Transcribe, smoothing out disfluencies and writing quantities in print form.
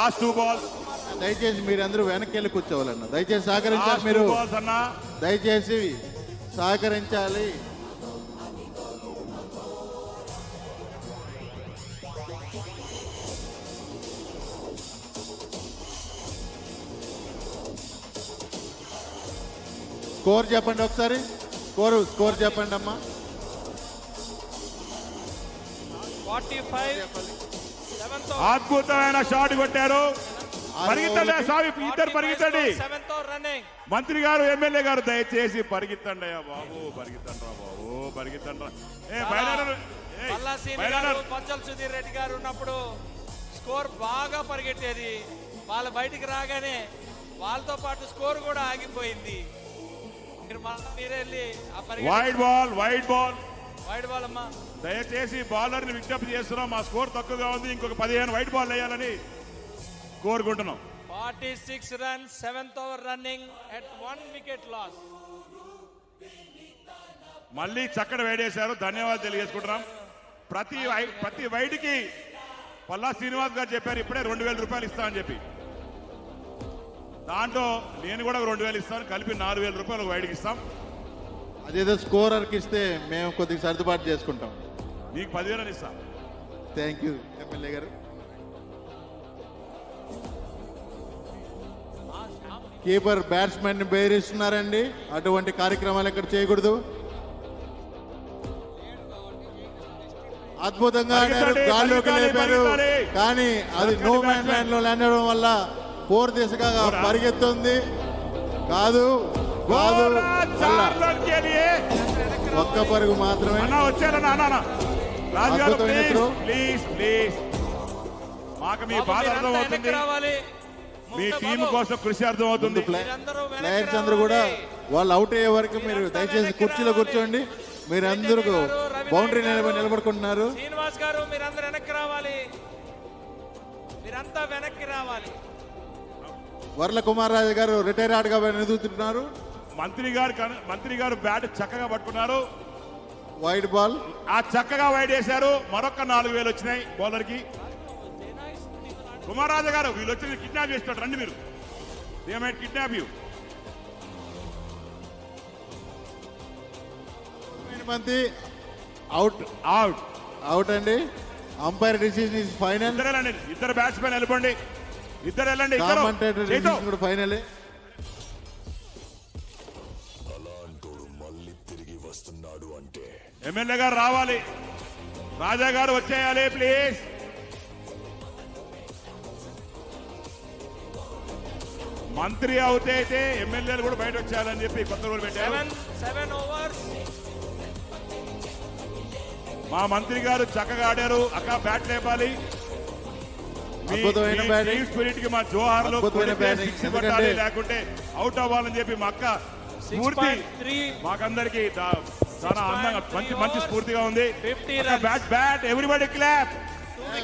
Last 2 balls. దయచేసి మీరందరూ వెనక్కి వెళ్ళి కూర్చోవాలన్న. దయచేసి సహకరించాలి. లాస్ట్ మీరు 2 balls అన్నా. దయచేసి సహకరించాలి. స్కోర్ చెప్పండి ఒకసారి. స్కోర్ చెప్పండి అమ్మా. 45 అద్భుతమైన షాట్ కొట్టారు. పరిగెత్తండి స్వామి, ఇద్దరు పరిగెత్తండి. మంత్రి గారు, ఎమ్మెల్యే గారు దయచేసి పరిగెత్తండి అయ్యా బాబు, పరిగెత్తండి రా బాబు, పరిగెత్తండి. పంచల్ సుధీర్ రెడ్డి గారు ఉన్నప్పుడు స్కోర్ బాగా పరిగెట్టేది. వాళ్ళు బయటికి రాగానే వాళ్ళతో పాటు స్కోర్ కూడా ఆగిపోయింది. వైడ్ బాల్ అమ్మా. దయచేసి బౌలర్ ని విజ్ఞప్తి చేస్తున్నాం, మా స్కోర్ తక్కువగా ఉంది, ఇంకొక 15 వైడ్ బాల్ వేయాలని కోరుకుంటున్నాం. 46 runs, 7th over running at 1 wicket loss. మళ్ళీ చక్కటి వేడేశారు, ధన్యవాదాలు తెలియజేసుకుంటున్నాం. ప్రతి వైడ్కి పల్లా శ్రీనివాస్ గారు చెప్పారు ఇప్పుడే 2000 రూపాయలు ఇస్తా అని చెప్పి. దాంట్లో నేను కూడా 2000 ఇస్తాను, కలిపి 4000 రూపాయలు వైడ్కి ఇస్తాం. అదేదో స్కోరర్కి ఇస్తే మేము కొద్దిగా సర్దుబాటు చేసుకుంటాం. నీకు 10,000 ఇస్తాం. థ్యాంక్ యూ ఎమ్మెల్యే గారు. కీపర్ బ్యాట్స్మెన్ బెదిరిస్తున్నారండి. అటువంటి కార్యక్రమాలు ఎక్కడ చేయకూడదు. అద్భుతంగా ఆడారు, గాల్లోకి లేపారు, కానీ అది నో మ్యాన్ ల్యాండ్ లో ల్యాండ్ అవడం వల్ల 4 దిశగా పరిగెత్తుంది. కాదు ఒక్క పరుగు మాత్రమే. మాకు మీ బాధ అర్థం అవుతుంది, మీ టీం కోసం కృషి అర్థం అవుతుంది. ప్లేయర్స్ అందరూ కూడా వాళ్ళు అవుట్ అయ్యే వరకు మీరు దయచేసి కుర్చీలో కూర్చోండి. మీరందరూ బౌండరీ నిలబడుకుంటున్నారు. శ్రీనివాస్ గారు మీరందరూ వెనక్కి రావాలి, మీరంతా వెనక్కి రావాలి. వర్ల కుమార్ రాజు గారు రిటైర్డ్ గా ఎదుగుతున్నారు. మంత్రి గారు బ్యాట్ చక్కగా పట్టుకున్నారు. వైడ్ బాల్ ఆ చక్కగా వైడ్ వేశారు. మరొక 4000 వచ్చినాయి బౌలర్ కి. కుమార్ రాజు గారు వీళ్ళు వచ్చి కిడ్నాప్ చేస్తారు, రండి మీరు. They might kidnap you. Out అండి. Umpire decision is final. ఇద్దరు బ్యాట్స్మెన్ వెళ్ళిపోండి, ఇద్దరు వెళ్ళండి. కూడా ఫైనల్. ఎమ్మెల్యే గారు రావాలి, రాజా గారు వచ్చేయాలి ప్లీజ్. మంత్రి అవుతే అయితే ఎమ్మెల్యేలు కూడా బయట వచ్చేయాలని చెప్పి కొత్త రూల్ పెట్టారు. 7 overs. మా మంత్రి గారు చక్కగా ఆడారు. అక్క బ్యాట్ లేపాలి. స్పిరిట్ కి మా జోహార్లో కొట్టాలి, లేకుంటే అవుట్ అవ్వాలని చెప్పి మా అక్క స్ఫూర్తి మాకందరికి చాలా అందంగా మంచి స్ఫూర్తిగా ఉంది. Bat everybody clap.